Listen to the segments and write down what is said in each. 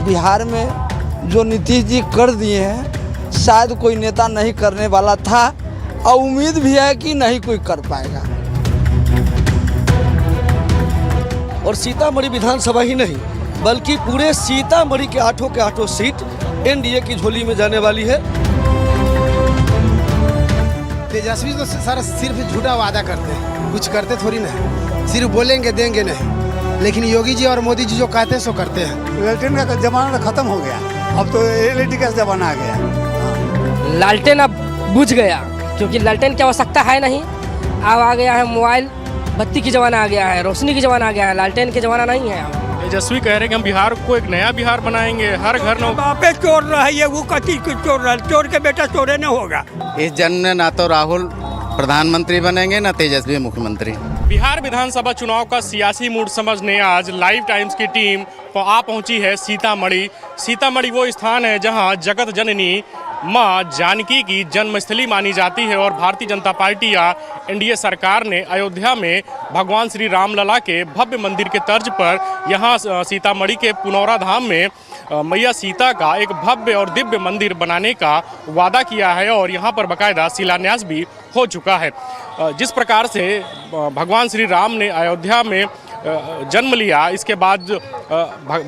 बिहार में जो नीतीश जी कर दिए हैं शायद कोई नेता नहीं करने वाला था और उम्मीद भी है कि नहीं कोई कर पाएगा। और सीतामढ़ी विधानसभा ही नहीं बल्कि पूरे सीतामढ़ी के आठों सीट एनडीए की झोली में जाने वाली है। तेजस्वी तो सारा सिर्फ झूठा वादा करते हैं, कुछ करते थोड़ी ना, सिर्फ बोलेंगे देंगे नहीं। लेकिन योगी जी और मोदी जी जो कहते हैं सो करते हैं। लालटेन का जमाना खत्म हो गया, अब तो एलईडी का जमाना आ गया। लालटेन अब बुझ गया क्योंकि लालटेन की आवश्यकता है नहीं। अब आ गया है मोबाइल बत्ती की जमाना आ गया है, रोशनी की जमाना आ गया है, लालटेन के जमाना नहीं है। तेजस्वी कह रहे हैं कि हम बिहार को एक नया बिहार बनाएंगे, हर घर में बापे चोर रहा है, वो कथी चोर रहा, चोर के बेटा चोरे न होगा। इस जन्म में ना तो राहुल प्रधानमंत्री बनेंगे ना तेजस्वी मुख्यमंत्री। बिहार विधानसभा चुनाव का सियासी मूड समझने आज लाइव टाइम्स की टीम आ पहुंची है सीतामढ़ी। सीतामढ़ी वो स्थान है जहां जगत जननी मां जानकी की जन्मस्थली मानी जाती है और भारतीय जनता पार्टी या एनडीए सरकार ने अयोध्या में भगवान श्री राम लला के भव्य मंदिर के तर्ज पर यहां सीतामढ़ी के पुनौरा धाम में मैया सीता का एक भव्य और दिव्य मंदिर बनाने का वादा किया है और यहां पर बाकायदा शिलान्यास भी हो चुका है। जिस प्रकार से भगवान श्री राम ने अयोध्या में जन्म लिया, इसके बाद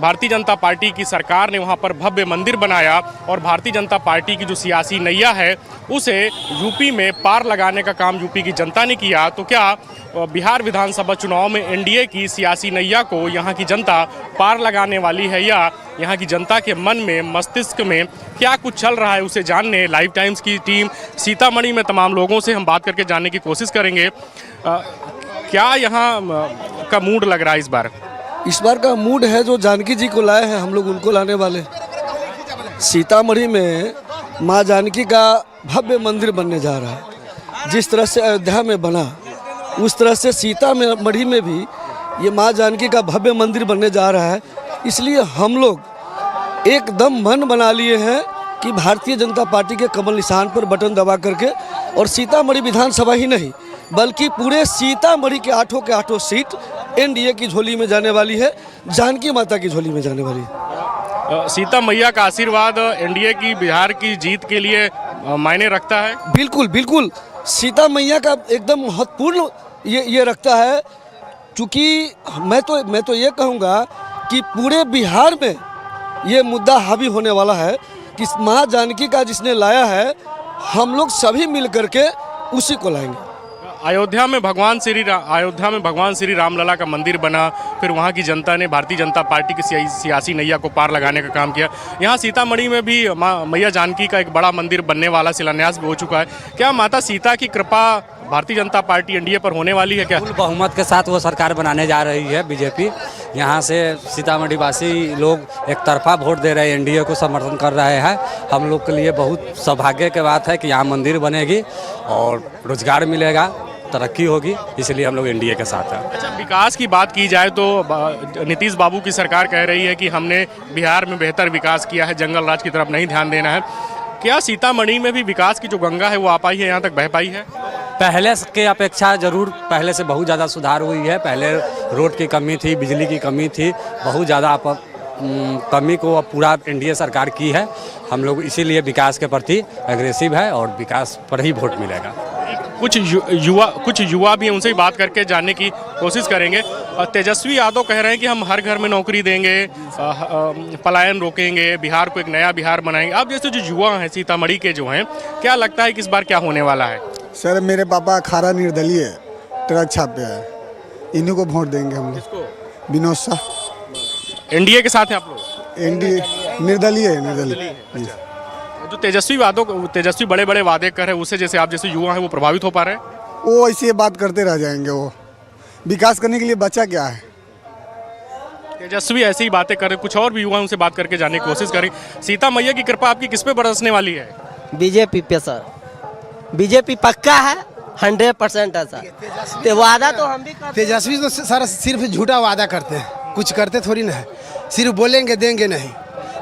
भारतीय जनता पार्टी की सरकार ने वहां पर भव्य मंदिर बनाया और भारतीय जनता पार्टी की जो सियासी नैया है उसे यूपी में पार लगाने का काम यूपी की जनता ने किया। तो क्या बिहार विधानसभा चुनाव में एनडीए की सियासी नैया को यहाँ की जनता पार लगाने वाली है या यहाँ की जनता के मन में मस्तिष्क में क्या कुछ चल रहा है, उसे जानने लाइव टाइम्स की टीम सीतामढ़ी में तमाम लोगों से हम बात करके जानने की कोशिश करेंगे। क्या यहाँ का मूड लग रहा है इस बार? इस बार का मूड है जो जानकी जी को लाए हैं हम लोग उनको लाने वाले। सीतामढ़ी में माँ जानकी का भव्य मंदिर बनने जा रहा है। जिस तरह से अयोध्या में बना उस तरह से सीतामढ़ी में भी ये माँ जानकी का भव्य मंदिर बनने जा रहा है। इसलिए हम लोग एकदम मन बना लिए हैं कि भारतीय जनता पार्टी के कमल निशान पर बटन दबा करके और सीतामढ़ी विधानसभा ही नहीं बल्कि पूरे सीतामढ़ी के आठों सीट एनडीए की झोली में जाने वाली है, जानकी माता की झोली में जाने वाली है। सीता मैया का आशीर्वाद एनडीए की बिहार की जीत के लिए मायने रखता है? बिल्कुल बिल्कुल, सीता मैया का एकदम महत्वपूर्ण ये रखता है। चूँकि मैं तो ये कहूँगा कि पूरे बिहार में ये मुद्दा हावी होने वाला है कि माँ जानकी का जिसने लाया है हम लोग सभी मिल करके उसी को लाएंगे। अयोध्या में भगवान श्री राम लला का मंदिर बना, फिर वहाँ की जनता ने भारतीय जनता पार्टी की सियासी नैया को पार लगाने का काम किया। यहाँ सीतामढ़ी में भी मैया जानकी का एक बड़ा मंदिर बनने वाला शिलान्यास भी हो चुका है। क्या माता सीता की कृपा भारतीय जनता पार्टी एनडीए पर होने वाली है? क्या बहुमत के साथ वो सरकार बनाने जा रही है बीजेपी? यहाँ से सीतामढ़ी वासी लोग एक तरफा वोट दे रहे हैं, एनडीए को समर्थन कर रहे हैं। हम लोग के लिए बहुत सौभाग्य की बात है कि यहाँ मंदिर बनेगी और रोजगार मिलेगा, तरक्की होगी, इसलिए हम लोग एनडीए के साथ हैं। अच्छा, विकास की बात की जाए तो नीतीश बाबू की सरकार कह रही है कि हमने बिहार में बेहतर विकास किया है, जंगल राज की तरफ नहीं ध्यान देना है। क्या सीतामढ़ी में भी विकास की जो गंगा है वो आ पाई है, यहाँ तक बह पाई है? पहले के अपेक्षा जरूर पहले से बहुत ज़्यादा सुधार हुई है। पहले रोड की कमी थी, बिजली की कमी थी, बहुत ज़्यादा कमी को अब पूरा एनडीए सरकार की है। हम लोग इसीलिए विकास के प्रति एग्रेसिव है और विकास पर ही वोट मिलेगा। कुछ युवा भी हैं, उनसे ही बात करके जानने की कोशिश करेंगे। तेजस्वी यादव कह रहे हैं कि हम हर घर में नौकरी देंगे, पलायन रोकेंगे, बिहार को एक नया बिहार बनाएंगे। अब जैसे जो युवा हैं सीतामढ़ी के जो हैं, क्या लगता है कि इस बार क्या होने वाला है? सर मेरे पापा खारा निर्दलीय ट्रक छापे है, इन्हीं को वोट देंगे हम लोग। विनोद शाह। एनडीए के साथ हैं आप लोग? एनडीए निर्दलीय है। जो तेजस्वी बड़े बड़े वादे कर रहे हैं, उससे जैसे आप जैसे युवा हैं वो प्रभावित हो पा रहे हैं? वो ऐसे बात करते रह जाएंगे। वो विकास करने के लिए बचा क्या है? तेजस्वी ऐसी ही बातें कर रहे, कुछ और भी युवा उनसे बात करके जानने की कोशिश करें। सीता मैया की कृपा आपकी किस पे बरसने वाली है? बीजेपी पे सर, बीजेपी पक्का है, 100% है सर। तो वादा तो हम भी करते। तेजस्वी तो सारा सिर्फ झूठा वादा करते हैं, कुछ करते थोड़ी ना, सिर्फ बोलेंगे देंगे नहीं।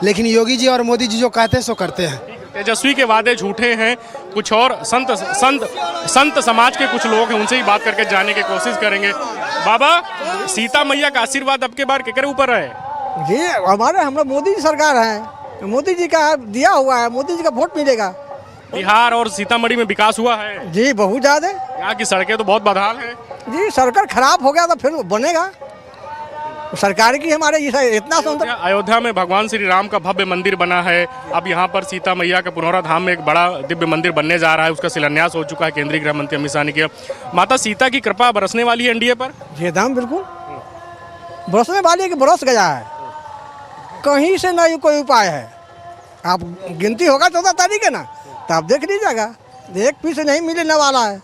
लेकिन योगी जी और मोदी जी जो कहते हैं सो करते हैं। तेजस्वी के वादे झूठे हैं। कुछ और संत समाज के कुछ लोग हैं, उनसे ही बात करके जानने की कोशिश करेंगे। बाबा, सीता मैया का आशीर्वाद अब के बार केकरे ऊपर है? जी हम लोग मोदी जी सरकार है, मोदी जी का दिया हुआ है, मोदी जी का वोट मिलेगा। बिहार और सीतामढ़ी में विकास हुआ है जी बहुत ज़्यादा। यहाँ की सड़कें तो बहुत बदहाल हैं। जी सरकार खराब हो गया तो फिर बनेगा, सरकार की हमारे इतना सुंदर। अयोध्या में भगवान श्री राम का भव्य मंदिर बना है। अब यहाँ पर सीता मैया के पुनौरा धाम में एक बड़ा दिव्य मंदिर बनने जा रहा है, उसका शिलान्यास हो चुका है। केंद्रीय गृह मंत्री अमित शाह ने किया। माता सीता की कृपा बरसने वाली है एनडीए पर। ये दाम बिल्कुल बरसने वाली है कि बरस गया है, कहीं से नहीं कोई उपाय है। आप गिनती होगा 14 तारीख है ना, तो आप देख लीजिएगा, एक पीस नहीं मिलने वाला है।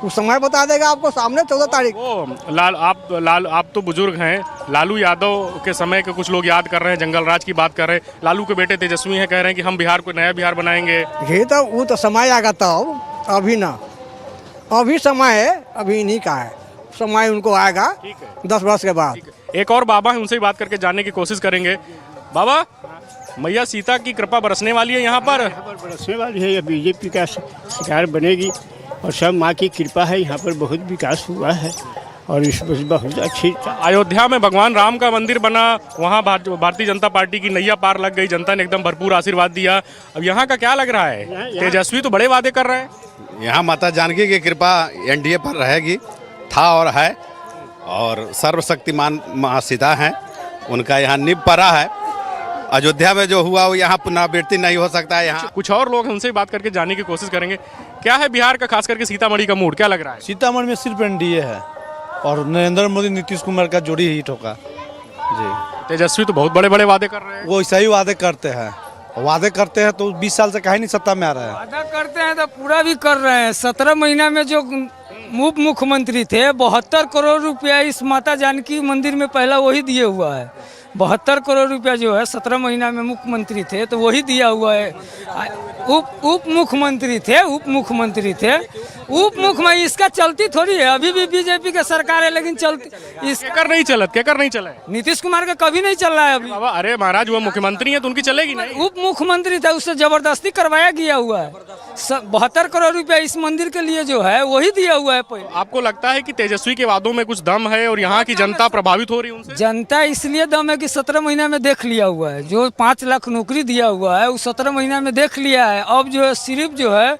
उस समय बता देगा आपको सामने 14 तारीख। आप तो बुजुर्ग हैं, लालू यादव के समय के कुछ लोग याद कर रहे हैं, जंगल राज की बात कर रहे हैं। लालू के बेटे तेजस्वी हैं, कह रहे हैं कि हम बिहार को नया बिहार बनाएंगे। ये तो वो तो समय आएगा तब, अभी ना, अभी समय है, अभी नहीं का है, समय उनको आएगा 10 वर्ष के बाद। एक और बाबा है, उनसे बात करके जानने की कोशिश करेंगे। बाबा, मैया सीता की कृपा बरसने वाली है यहाँ पर। बरसने वाली है, बीजेपी का सरकार बनेगी और सब माँ की कृपा है। यहाँ पर बहुत विकास हुआ है और इस बहुत अच्छी। अयोध्या में भगवान राम का मंदिर बना, वहाँ भारतीय जनता पार्टी की नैया पार लग गई, जनता ने एकदम भरपूर आशीर्वाद दिया। अब यहाँ का क्या लग रहा है? तेजस्वी तो बड़े वादे कर रहे हैं। यहाँ माता जानकी की कृपा एनडीए पर रहेगी, था और है, और सर्वशक्तिमान माँ सीता हैं, उनका यहाँ नींव पड़ा है। अयोध्या में जो हुआ वो यहाँ पुनरावृत्ति नहीं हो सकता है। यहाँ कुछ और लोग उनसे बात करके जानने की कोशिश करेंगे। क्या है बिहार का, खास करके सीतामढ़ी का मूड क्या लग रहा है? सीतामढ़ी में सिर्फ एनडीए है और नरेंद्र मोदी नीतीश कुमार का जोड़ी ही ठोका जी। तेजस्वी तो बहुत बड़े बड़े वादे कर रहे हैं। वो ऐसा ही वादे करते हैं तो 20 साल से कहीं नहीं सत्ता में आ रहा है। वादा करते हैं तो पूरा भी कर रहे हैं। 17 महीना में जो उप मुख्यमंत्री थे, 72 करोड़ रुपया इस माता जानकी मंदिर में पहला वही दिए हुआ है। 72 करोड़ रुपया जो है 17 महीना में मुख्यमंत्री थे तो वही दिया हुआ है। उप मुख्यमंत्री थे उप मुख्यमंत्री, इसका चलती थोड़ी है। अभी भी बीजेपी का सरकार है लेकिन चलती इसका नहीं चला। नीतीश कुमार का कभी नहीं चल रहा है अभी। अरे महाराज, वो मुख्यमंत्री है तो उनकी चलेगी नहीं। उप मुख्यमंत्री था, उससे जबरदस्ती करवाया गया हुआ है। 72 करोड़ रुपया इस मंदिर के लिए जो है वही दिया हुआ है पहले। आपको लगता है कि तेजस्वी के वादों में कुछ दम है और यहाँ की जनता प्रभावित हो रही है उनसे? जनता इसलिए दम है कि 17 महीना में देख लिया हुआ है। जो 5 लाख नौकरी दिया हुआ है वो 17 महीना में देख लिया है। अब जो है सिर्फ जो है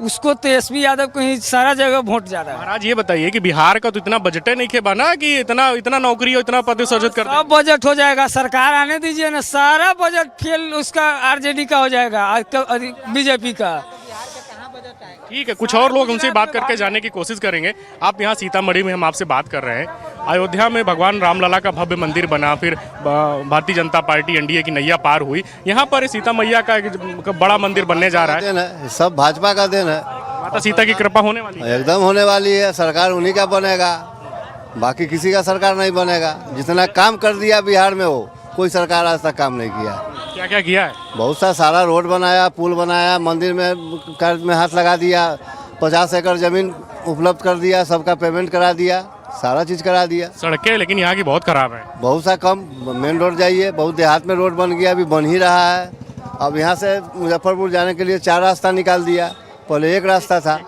उसको तेजस्वी यादव कहीं सारा जगह वोट जा रहा है। महाराज ये बताइए कि बिहार का तो इतना बजट नहीं खे बना कि इतना नौकरी और इतना पद सृजित कर। सब बजट हो जाएगा, सरकार आने दीजिए ना, सारा बजट फेल उसका आरजेडी का हो जाएगा, बीजेपी का। ठीक है, कुछ और लोग उनसे बात करके जानने की कोशिश करेंगे। आप यहाँ सीतामढ़ी में हम आपसे बात कर रहे हैं। अयोध्या में भगवान रामलला का भव्य मंदिर बना, फिर भारतीय जनता पार्टी एनडीए की नैया पार हुई। यहाँ पर सीता मैया का एक बड़ा मंदिर बनने जा रहा है। सब भाजपा का देन है। माता सीता की कृपा होने वाली है। एकदम होने वाली है। सरकार उन्हीं का बनेगा, बाकी किसी का सरकार नहीं बनेगा। जितना काम कर दिया बिहार में वो कोई सरकार आज तक काम नहीं किया। क्या क्या किया है? बहुत सारा रोड बनाया, पुल बनाया, मंदिर में कार्य में हाथ लगा दिया, 50 एकड़ जमीन उपलब्ध कर दिया, सबका पेमेंट करा दिया, सारा चीज़ करा दिया। सड़कें लेकिन यहाँ की बहुत खराब है। बहुत सा कम, मेन रोड जाइए, बहुत देहात में रोड बन गया, अभी बन ही रहा है। अब यहाँ से मुजफ्फरपुर जाने के लिए 4 रास्ता निकाल दिया, पहले 1 रास्ता था।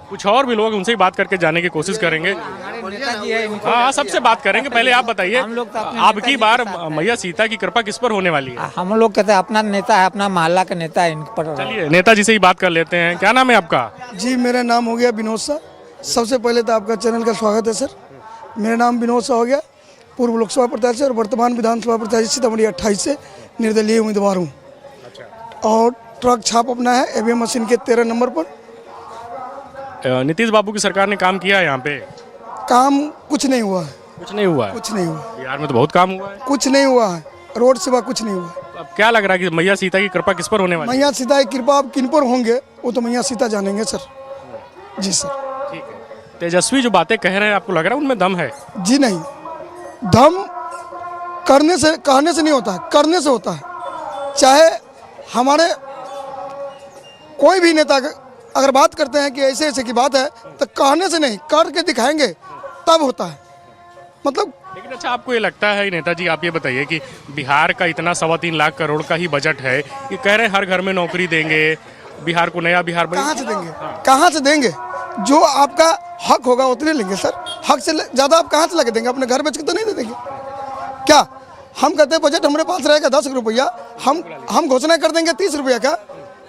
कुछ और भी लोग उनसे ही बात करके जाने की कोशिश करेंगे। हाँ, सबसे बात करेंगे। पहले आप बताइए, अब की बार मैया सीता की कृपा किस पर होने वाली है? हम लोग कहते हैं अपना नेता है, अपना मोहल्ला का नेता है, इन पर। चलिए नेताजी से ही बात कर लेते हैं। क्या नाम है आपका? जी मेरा नाम हो गया विनोद शाह। सबसे पहले तो आपका चैनल का स्वागत है सर। मेरा नाम विनोद शाह हो गया, पूर्व लोकसभा प्रत्याशी और वर्तमान विधानसभा प्रत्याशी सीतामढ़ी 28 से निर्दलीय उम्मीदवार हूँ। और ट्रक छाप अपना है ईवीएम मशीन के 13 नंबर पर। नीतीश बाबू की सरकार ने काम किया है यहाँ पे? काम कुछ नहीं हुआ है। कुछ नहीं हुआ है? कुछ नहीं हुआ। बिहार में तो बहुत काम हुआ है। कुछ नहीं हुआ है, रोड सेवा कुछ नहीं हुआ। अब क्या लग रहा है कि मैया सीता की कृपा किस पर होने वाली है? मैया सीता की कृपा अब किन पर होंगे वो तो मैया सीता जानेंगे सर। जी सर। ठीक है। तेजस्वी जो बातें कह रहे हैं, आपको लग रहा है उनमें दम है? जी नहीं, दम करने से, कहने से नहीं होता है, करने से होता है। चाहे हमारे कोई भी नेता अगर बात करते हैं कि ऐसे ऐसे की बात है तो कहने से नहीं, करके दिखाएंगे तब होता है। मतलब लेकिन अच्छा, आपको ये लगता है नेताजी, आप ये बताइए कि बिहार का इतना 3.25 लाख करोड़ का ही बजट है, ये कह रहे हैं हर घर में नौकरी देंगे, बिहार को नया बिहार कहाँ से देंगे? कहाँ से देंगे? जो आपका हक होगा उतने लेंगे सर। हक से ज़्यादा आप कहाँ से लगा देंगे? अपने घर बेच के तो नहीं दे देंगे क्या? हम कहते हैं बजट हमारे पास रहेगा 10 रुपया, हम घोषणा कर देंगे 30 रुपया का,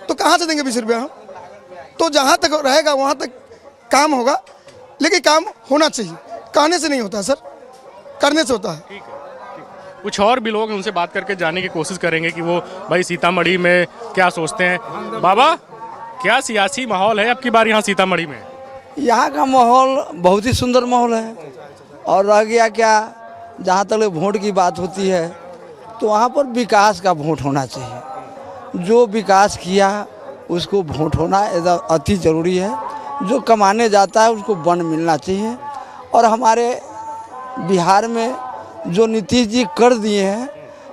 तो कहाँ से देंगे 20 रुपया हम? तो जहाँ तक रहेगा वहाँ तक काम होगा, लेकिन काम होना चाहिए, कहने से नहीं होता सर, करने से होता है। कुछ और भी लोग हैं, उनसे बात करके जानने की कोशिश करेंगे कि वो भाई सीतामढ़ी में क्या सोचते हैं। बाबा, क्या सियासी माहौल है आपकी बार यहाँ सीतामढ़ी में? यहाँ का माहौल बहुत ही सुंदर माहौल है। और रह गया क्या, जहाँ तक वोट की बात होती है तो वहाँ पर विकास का वोट होना चाहिए। जो विकास किया उसको वोट होना अति ज़रूरी है। जो कमाने जाता है उसको वन मिलना चाहिए। और हमारे बिहार में जो नीतीश जी कर दिए हैं,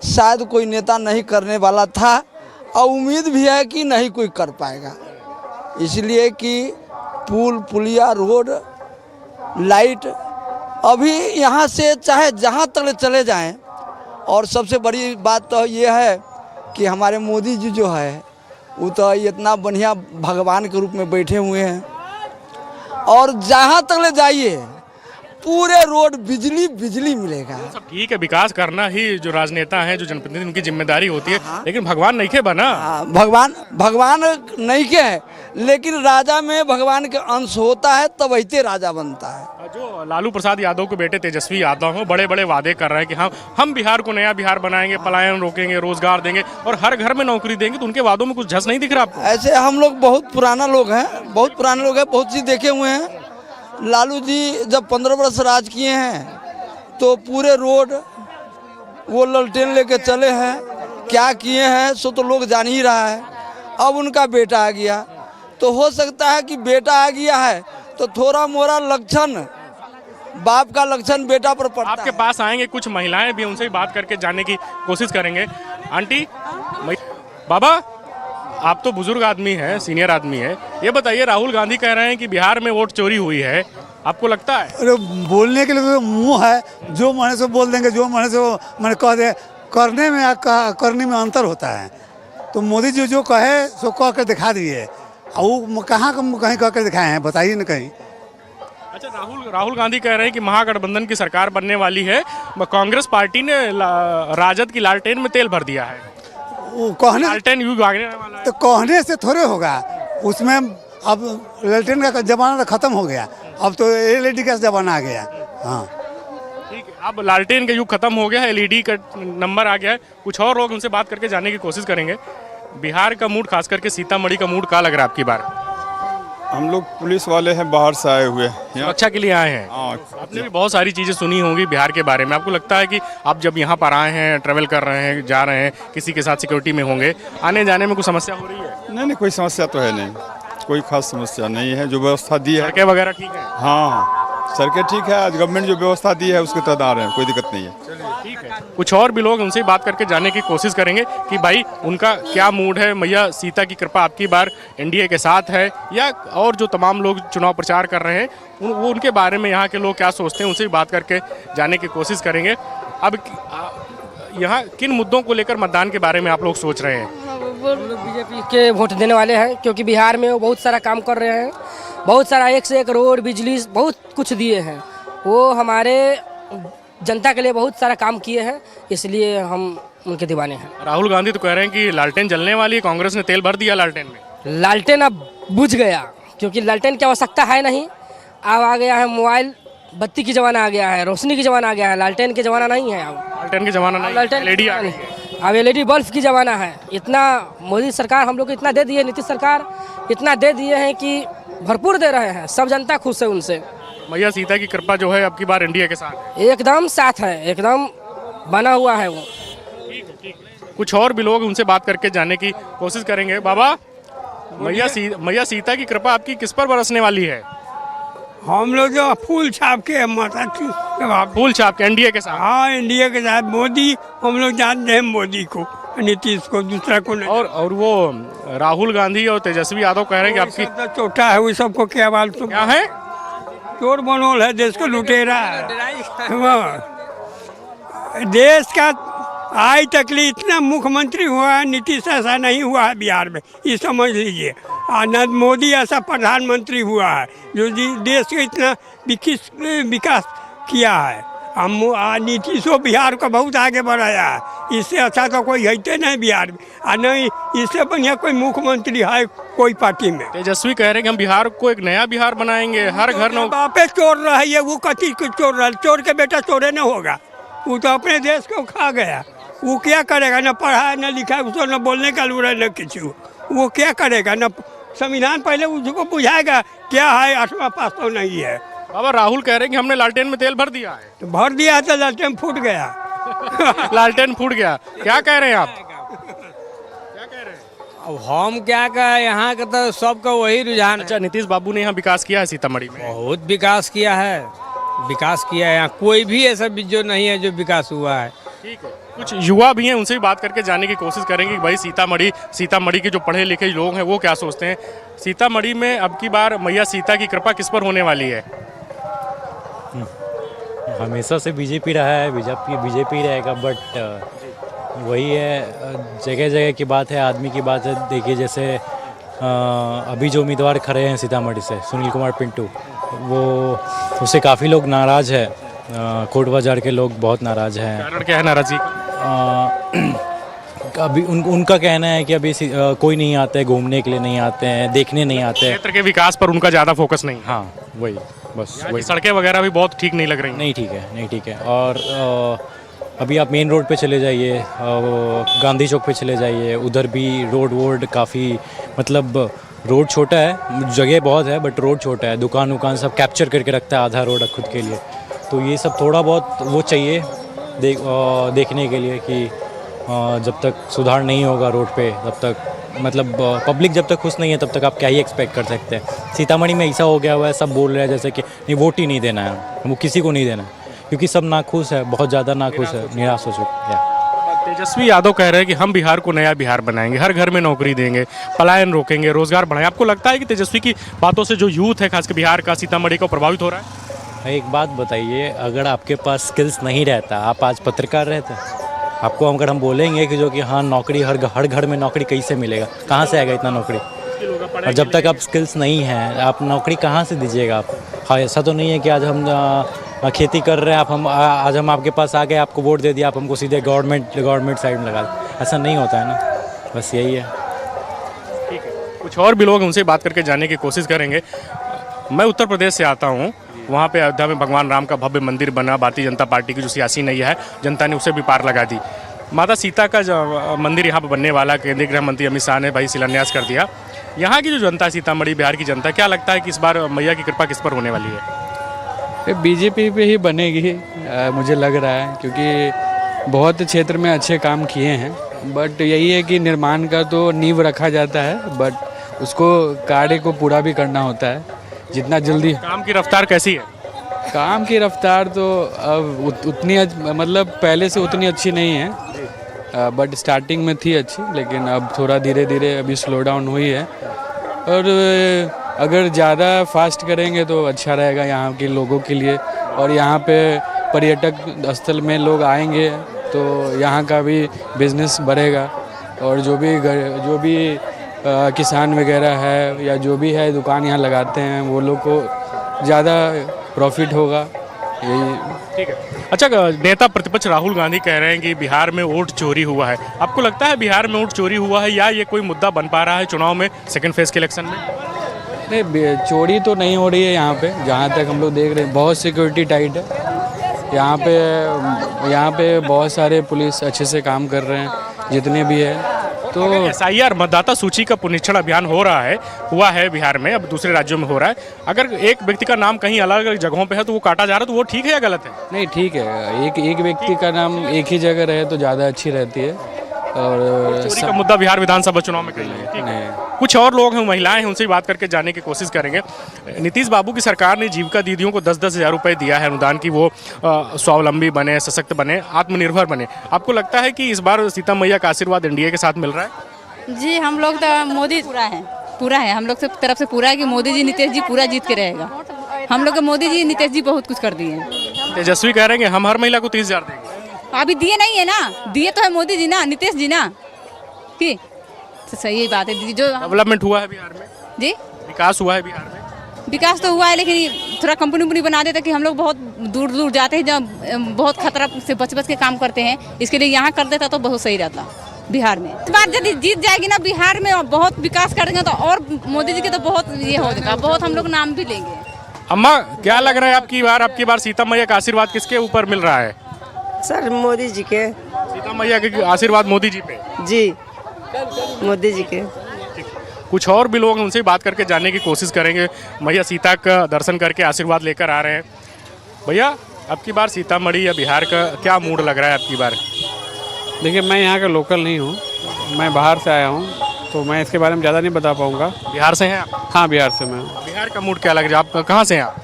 शायद कोई नेता नहीं करने वाला था, और उम्मीद भी है कि नहीं कोई कर पाएगा। इसलिए कि पुल पुलिया, रोड, लाइट अभी यहाँ से चाहे जहाँ तक चले जाएं। और सबसे बड़ी बात तो ये है कि हमारे मोदी जी जो है वो तो इतना बढ़िया भगवान के रूप में बैठे हुए हैं, और जहाँ तक ले जाइए पूरे रोड बिजली मिलेगा। सब ठीक है, विकास करना ही जो राजनेता हैं, जो जनप्रतिनिधि, उनकी जिम्मेदारी होती है। लेकिन भगवान नहीं के बना। भगवान नहीं के है, लेकिन राजा में भगवान के अंश होता है, तब वही राजा बनता है। जो लालू प्रसाद यादव के बेटे तेजस्वी यादव हैं, बड़े बड़े वादे कर रहे हैं कि हम बिहार को नया बिहार बनाएंगे, पलायन रोकेंगे, रोजगार देंगे और हर घर में नौकरी देंगे, तो उनके वादों में कुछ झस नहीं दिख रहा आपको? ऐसे हम लोग बहुत पुराने लोग हैं, बहुत चीज़ देखे हुए हैं। लालू जी जब 15 वर्ष राज किए हैं तो पूरे रोड वो ललटेन लेके चले हैं, क्या किए हैं सो तो लोग जान ही रहा है। अब उनका बेटा आ गया, तो हो सकता है कि बेटा आ गया है तो थोड़ा मोरा लक्षण, बाप का लक्षण बेटा पर पड़ता है। आपके पास आएंगे कुछ महिलाएं भी, उनसे ही बात करके जानने की कोशिश करेंगे। आंटी, बाबा, आप तो बुजुर्ग आदमी हैं, सीनियर आदमी है, ये बताइए, राहुल गांधी कह रहे हैं कि बिहार में वोट चोरी हुई है, आपको लगता है? अरे बोलने के लिए तो मुंह है, जो मन से बोल देंगे, जो मन से मैंने कह दे, करने में अंतर होता है। तो मोदी जी जो कहे सो कह कर दिखा दिए, वो कहाँ कहीं कह कर दिखाए हैं, बताइए ना कहीं। अच्छा, राहुल गांधी कह रहे हैं कि महागठबंधन की सरकार बनने वाली है, कांग्रेस पार्टी ने राजद की लालटेन में तेल भर दिया है। वो कहने लालटेन युग आने वाला है। तो कहने से थोड़े होगा, उसमें अब लालटेन का ज़माना तो ख़त्म हो गया, अब तो LED का ज़माना आ गया। हाँ ठीक है, अब लालटेन का युग खत्म हो गया है, LED का नंबर आ गया है। कुछ और लोग उनसे बात करके जानने की कोशिश करेंगे। बिहार का मूड, खास करके सीतामढ़ी का मूड क्या लग रहा है आपकी बार? हम लोग पुलिस वाले हैं, बाहर से आए हुए सुरक्षा के लिए आए हैं। आपने भी बहुत सारी चीज़ें सुनी होंगी बिहार के बारे में, आपको लगता है कि आप जब यहाँ पर आए हैं, ट्रैवल कर रहे हैं, जा रहे हैं, किसी के साथ सिक्योरिटी में होंगे, आने जाने में कुछ समस्या हो रही है? नहीं, कोई समस्या तो है नहीं, कोई खास समस्या नहीं है। जो व्यवस्था दी है, सड़कें वगैरह ठीक है? हाँ, सड़कें ठीक है, आज गवर्नमेंट जो व्यवस्था दी है उसके तहत आ रहे हैं, कोई दिक्कत नहीं है। ठीक है, कुछ और भी लोग, उनसे बात करके जानने की कोशिश करेंगे कि भाई उनका क्या मूड है। मैया सीता की कृपा आपकी बार एनडीए के साथ है, या और जो तमाम लोग चुनाव प्रचार कर रहे हैं वो उनके बारे में यहाँ के लोग क्या सोचते हैं, उनसे भी बात करके जानने की कोशिश करेंगे। अब यहाँ किन मुद्दों को लेकर मतदान के बारे में आप लोग सोच रहे हैं? बीजेपी के वोट देने वाले हैं, क्योंकि बिहार में वो बहुत सारा काम कर रहे हैं, बहुत सारा एक से एक रोड, बिजली, बहुत कुछ दिए हैं। वो हमारे जनता के लिए बहुत सारा काम किए हैं, इसलिए हम उनके दीवाने हैं। राहुल गांधी तो कह रहे हैं कि लालटेन जलने वाली है, कांग्रेस ने तेल भर दिया लालटेन में। लालटेन अब बुझ गया, क्योंकि लालटेन की आवश्यकता है नहीं। अब आ गया है मोबाइल, बत्ती की ज़माना आ गया है, रोशनी की ज़माना आ गया है, लालटेन के ज़माना नहीं है। अब लालटेन के ज़माना नहीं, LED आ गई है। अब LED बल्ब की ज़माना है। इतना मोदी सरकार हम लोग को इतना दे दिए, नीतीश सरकार इतना दे दिए हैं कि भरपूर दे रहे हैं, सब जनता खुश है उनसे। मैया सीता की कृपा जो है आपकी बार एनडीए के साथ है? एकदम साथ है, एकदम बना हुआ है वो। ठीक। कुछ और भी लोग, उनसे बात करके जानने की कोशिश करेंगे। बाबा, मैया सीता की कृपा आपकी किस पर बरसने वाली है? हम लोग जो फूल छाप के माता की, फूल छाप के एनडीए के साथ? हाँ, एनडीए के साथ। मोदी, हम लोग जानते हैं मोदी को, नीतीश को, दूसरा को नहीं। और वो राहुल गांधी और तेजस्वी यादव कह रहे हैं कि आपकी तो चोटा है, वो सबको क्या बात तो क्या है, चोर बनोल है, देश को लुटेरा है। देश का आज तक लिए इतना मुख्यमंत्री हुआ है, नीतीश ऐसा नहीं हुआ है बिहार में, ये समझ लीजिए। न मोदी ऐसा प्रधानमंत्री हुआ है जो देश का इतना विकास किया है। नीतीशो बिहार को बहुत आगे बढ़ाया है। इससे अच्छा तो कोई है नहीं बिहार में, और नहीं इससे बढ़िया कोई मुख्यमंत्री है कोई पार्टी में। तेजस्वी कह रहे हैं कि हम बिहार को एक नया बिहार बनाएंगे, हर घर नौकरी। बापे चोर रहा है, वो कथी को चोर रहा, चोर के बेटा चोरे न होगा। वो तो अपने देश को खा गया, वो क्या करेगा, न पढ़ा है न लिखा है, उसको न बोलने का लूरा न किसी, वो क्या करेगा, न संविधान पहले उसको बुझाएगा क्या है, 8वां पास तो नहीं है। बाबा राहुल कह रहे हैं कि हमने लालटेन में तेल भर दिया है। तो भर दिया तो लालटेन फूट गया। लालटेन फूट गया, क्या कह रहे हैं आप? अब हम क्या कहें, यहाँ का तो सबका वही रुझान। अच्छा, नीतीश बाबू ने यहाँ विकास किया है सीतामढ़ी में? बहुत विकास किया है, विकास किया है। यहाँ कोई भी ऐसा जो नहीं है जो विकास हुआ है। ठीक है, कुछ युवा भी हैं, उनसे भी बात करके जानने की कोशिश करेंगे कि भाई सीतामढ़ी के जो पढ़े लिखे लोग हैं वो क्या सोचते हैं। सीतामढ़ी में अब की बार मैया सीता की कृपा किस पर होने वाली है? हमेशा से बीजेपी रहा है, बीजेपी रहेगा, बट वही है, जगह जगह की बात है, आदमी की बात है। देखिए जैसे अभी जो उम्मीदवार खड़े हैं सीतामढ़ी से, सुनील कुमार पिंटू, वो उससे काफ़ी लोग नाराज़ है, कोट बाजार के लोग बहुत नाराज़ हैं। कारण क्या है नाराज़गी? अभी उनका कहना है कि अभी कोई नहीं आते हैं, घूमने के लिए नहीं आते हैं, देखने नहीं आते हैं। क्षेत्र के विकास पर उनका ज़्यादा फोकस नहीं। हाँ वही, बस वही। सड़कें वगैरह भी बहुत ठीक नहीं लग रही। नहीं ठीक है। और अभी आप मेन रोड पे चले जाइए, गांधी चौक पे चले जाइए, उधर भी रोड काफ़ी, मतलब रोड छोटा है, जगह बहुत है बट रोड छोटा है, दुकान सब कैप्चर करके रखता है आधा रोड खुद के लिए। तो ये सब थोड़ा बहुत वो चाहिए देखने के लिए कि जब तक सुधार नहीं होगा रोड पे, तब तक मतलब पब्लिक जब तक खुश नहीं है तब तक आप क्या ही एक्सपेक्ट कर सकते हैं। सीतामढ़ी में ऐसा हो गया हुआ है, सब बोल रहे हैं जैसे कि नहीं वोट ही नहीं देना है, वो किसी को नहीं देना है, क्योंकि सब नाखुश है, बहुत ज़्यादा नाखुश है, निराश हो चुके हैं। तेजस्वी यादव कह रहे हैं कि हम बिहार को नया बिहार बनाएंगे, हर घर में नौकरी देंगे, पलायन रोकेंगे, रोजगार बढ़ाएंगे। आपको लगता है कि तेजस्वी की बातों से जो यूथ है खासकर बिहार का, सीतामढ़ी को प्रभावित हो रहा है? एक बात बताइए, अगर आपके पास स्किल्स नहीं रहता, आप आज पत्रकार रहते? आपको अगर हम बोलेंगे कि जो कि हाँ नौकरी हर घर में नौकरी कैसे मिलेगा, कहाँ से आएगा इतना नौकरी? और जब तक आप स्किल्स नहीं हैं, आप नौकरी कहाँ से दीजिएगा आप? हाँ, ऐसा तो नहीं है कि आज हम खेती कर रहे हैं, आज हम आपके पास आ गए, आपको वोट दे दिया, आप हमको सीधे गवर्नमेंट साइड में लगा दें। ऐसा नहीं होता है ना, बस यही है। ठीक है, कुछ और भी लोग हैं, उनसे बात करके जानने की कोशिश करेंगे। मैं उत्तर प्रदेश से आता हूँ, वहाँ पे अयोध्या में भगवान राम का भव्य मंदिर बना, भारतीय जनता पार्टी की जो सियासी नैया है, जनता ने उसे भी पार लगा दी। माता सीता का जो मंदिर यहाँ पर बनने वाला, केंद्रीय गृह मंत्री अमित शाह ने भाई शिलान्यास कर दिया। यहाँ की जो जनता, सीतामढ़ी बिहार की जनता, क्या लगता है कि इस बार मैया की कृपा किस पर होने वाली है? बीजेपी पे ही बनेगी मुझे लग रहा है, क्योंकि बहुत क्षेत्र में अच्छे काम किए हैं, बट यही है कि निर्माण का तो नींव रखा जाता है, बट उसको कार्य को पूरा भी करना होता है जितना जल्दी। काम की रफ्तार कैसी है? काम की रफ्तार तो अब उतनी मतलब पहले से उतनी अच्छी नहीं है, बट स्टार्टिंग में थी अच्छी, लेकिन अब थोड़ा धीरे धीरे अभी स्लो डाउन हुई है। और अगर ज़्यादा फास्ट करेंगे तो अच्छा रहेगा यहाँ के लोगों के लिए, और यहाँ पे पर्यटक स्थल में लोग आएंगे तो यहाँ का भी बिजनेस बढ़ेगा, और जो भी किसान वगैरह है या जो भी है दुकान यहाँ लगाते हैं, वो लोग को ज़्यादा प्रॉफिट होगा, यही। ठीक है। अच्छा, नेता प्रतिपक्ष राहुल गांधी कह रहे हैं कि बिहार में वोट चोरी हुआ है। आपको लगता है बिहार में वोट चोरी हुआ है, या ये कोई मुद्दा बन पा रहा है चुनाव में, सेकंड फेज के इलेक्शन में? नहीं, चोरी तो नहीं हो रही है यहाँ पे, जहाँ तक हम लोग देख रहे हैं। बहुत सिक्योरिटी टाइट है यहाँ पे बहुत सारे पुलिस अच्छे से काम कर रहे हैं जितने भी है। तो SIR मतदाता सूची का पुनरीक्षण अभियान हुआ है बिहार में, अब दूसरे राज्यों में हो रहा है। अगर एक व्यक्ति का नाम कहीं अलग अलग जगहों पे है तो वो काटा जा रहा है, तो वो ठीक है या गलत है? नहीं, ठीक है, एक व्यक्ति का नाम एक ही जगह रहे तो ज़्यादा अच्छी रहती है। और चोरी का मुद्दा बिहार विधानसभा चुनाव में कहीं नहीं। कुछ और लोग हैं, महिलाएं हैं, उनसे भी बात करके जानने की कोशिश करेंगे। नीतीश बाबू की सरकार ने जीविका दीदियों को 10-10 हज़ार रुपये दिया है अनुदान की, वो स्वावलंबी बने, सशक्त बने, आत्मनिर्भर बने। आपको लगता है कि इस बार सीता मैया का आशीर्वाद NDA के साथ मिल रहा है? जी, हम लोग तो मोदी पूरा है हम लोग से तरफ से पूरा है कि मोदी जी नीतीश जी पूरा जीत के रहेगा। हम लोग को मोदी जी नीतीश जी बहुत कुछ कर दिए हैं। तेजस्वी कह रहे हैं हर महिला को 30,000 देंगे। अभी दिए नहीं है ना, दिए तो है मोदी जी ना, नीतीश जी ना, कि तो सही बात है दीदी। जो डेवलपमेंट हुआ है बिहार में जी, विकास हुआ है बिहार में। विकास तो हुआ है, लेकिन थोड़ा कंपनी उम्पनी बना देता कि हम लोग बहुत दूर दूर जाते हैं, जब बहुत खतरा से बच बच के काम करते हैं, इसके लिए यहाँ कर देता तो बहुत सही रहता बिहार में। इस बार यदि जीत जाएगी ना बिहार में और बहुत विकास करेंगे तो और मोदी जी के तो बहुत ये हो जाएगा, बहुत हम लोग नाम भी लेंगे। अम्मा क्या लग रहा है आपकी बार सीता मैया का आशीर्वाद किसके ऊपर मिल रहा है? सर मोदी जी के। सीता मैया के आशीर्वाद मोदी जी पे? जी मोदी जी के। कुछ और भी लोग उनसे बात करके जानने की कोशिश करेंगे। मैया सीता का दर्शन करके आशीर्वाद लेकर आ रहे हैं। भैया अब की बार सीतामढ़ी या बिहार का क्या मूड लग रहा है अब की बार? देखिए मैं यहाँ का लोकल नहीं हूँ, मैं बाहर से आया हूँ, तो मैं इसके बारे में ज़्यादा नहीं बता पाऊँगा। बिहार से हैं आप? हाँ बिहार से मैं। बिहार का मूड क्या लग रहा है? आप कहाँ से हैं आप?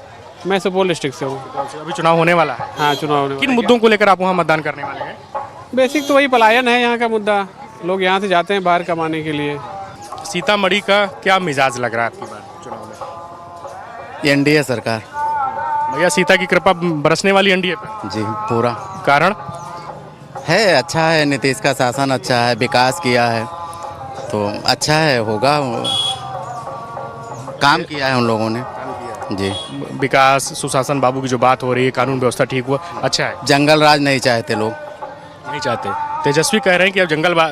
मैं सुपौल डिस्ट्रिक्ट से हूँ। अभी चुनाव होने वाला है? हाँ चुनाव होने किन मुद्दों को लेकर आप वहाँ मतदान करने वाले हैं? बेसिक तो वही पलायन है यहाँ का मुद्दा, लोग यहाँ से जाते हैं बाहर कमाने के लिए। सीतामढ़ी का क्या मिजाज लग रहा है आपकी बार चुनाव में? एनडीए सरकार। भैया सीता की कृपा बरसने वाली एनडीए पे? जी पूरा। कारण है अच्छा है, नीतीश का शासन अच्छा है, विकास किया है तो अच्छा है, होगा, काम किया है उन लोगों ने जी। विकास सुशासन बाबू की जो बात हो रही है, कानून व्यवस्था ठीक हुआ, अच्छा है। जंगल राज नहीं चाहते लोग, नहीं चाहते। तेजस्वी कह रहे हैं कि अब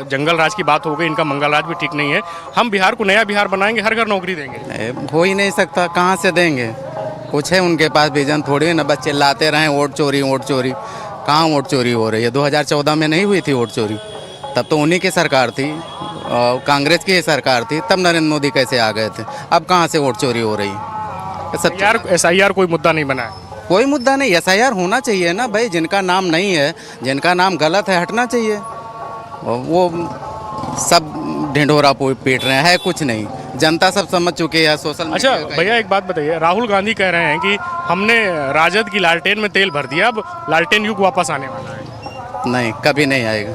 जंगल राज की बात हो गई, इनका मंगल राज भी ठीक नहीं है, हम बिहार को नया बिहार बनाएंगे, हर घर नौकरी देंगे। हो ही नहीं सकता, कहाँ से देंगे? कुछ है उनके पास विजन थोड़ी ना, बस चिल्लाते रहें वोट चोरी वोट चोरी। कहाँ वोट चोरी हो रही है? 2014 में नहीं हुई थी वोट चोरी? तब तो उन्हीं की सरकार थी, कांग्रेस की सरकार थी, तब नरेंद्र मोदी कैसे आ गए थे? अब कहाँ से वोट चोरी हो रही है? SIR कोई मुद्दा नहीं बना है? कोई मुद्दा नहीं, SIR होना चाहिए ना भाई। जिनका नाम नहीं है, जिनका नाम गलत है, हटना चाहिए। वो सब ढिंढोरा पीट रहे हैं, कुछ नहीं, जनता सब समझ चुके हैं सोशल। अच्छा भैया एक बात बताइए, राहुल गांधी कह रहे हैं कि हमने राजद की लालटेन में तेल भर दिया, अब लालटेन युग वापस आने वाला है। नहीं, कभी नहीं आएगा,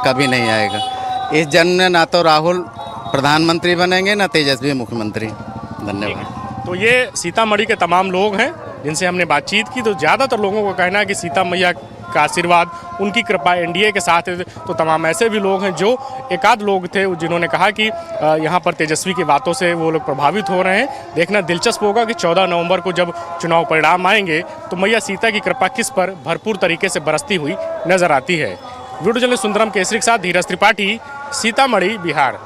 कभी नहीं आएगा। इस जन्म में ना तो राहुल प्रधानमंत्री बनेंगे ना तेजस्वी मुख्यमंत्री। धन्यवाद। तो ये सीतामढ़ी के तमाम लोग हैं जिनसे हमने बातचीत की, तो ज़्यादातर लोगों का कहना है कि सीता मैया का आशीर्वाद, उनकी कृपा एनडीए के साथ है। तो तमाम ऐसे भी लोग हैं जो एकाध लोग थे जिन्होंने कहा कि यहाँ पर तेजस्वी की बातों से वो लोग प्रभावित हो रहे हैं। देखना दिलचस्प होगा कि 14 नवंबर को जब चुनाव परिणाम आएंगे तो मैया सीता की कृपा किस पर भरपूर तरीके से बरसती हुई नजर आती है। वीडियो जर्नलिस्ट सुंदरम केसरी के साथ धीरज त्रिपाठी, सीतामढ़ी, बिहार।